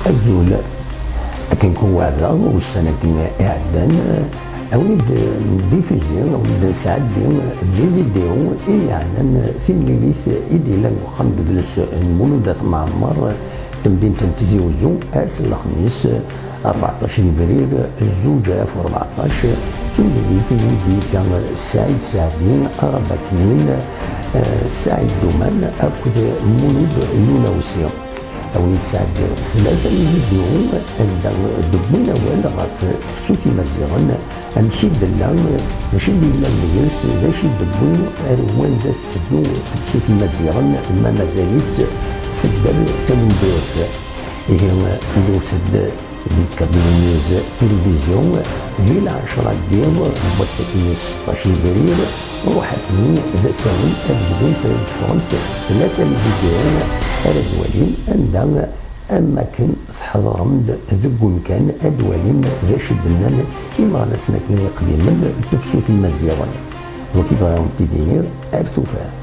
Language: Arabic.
الزول كان كون واعدة والسنة كنا إعدان أوليد ديفيزيون أوليد نسعدي دي فيديو يعني في مليليث إيدي لان وخم دجلس المولودات معمر تمدين تنتزي وزو أس الخميس 14 إبريل 2014 في مليليث إيدي كان سعيد سعدين أربع كنين سعيد دومان أكد مولود النونوسي أوليد سعدي ثلاثة الفيديو عند دبونا ولا غاف تفسوتي مزيغن أمشي دلان ماشي ديما نجلس ماشي دبون أروان دا تسدو تفسوتي مزيغن ما مازاليت سدر سلندوس إلو سد دي كابينيز تلفزيون هي العشرة ديال وسكين 16 إبريل روحت من إذا ساوي أبدون تفرنت ثلاثة الفيديوهات أردوالين عندها أما كان تحضرهم ذق مكان أدوالين ذا شدنا إما غنسنا كان يقدم تفسو في مزيغا وكيف غاهم تدينير أرثوفات.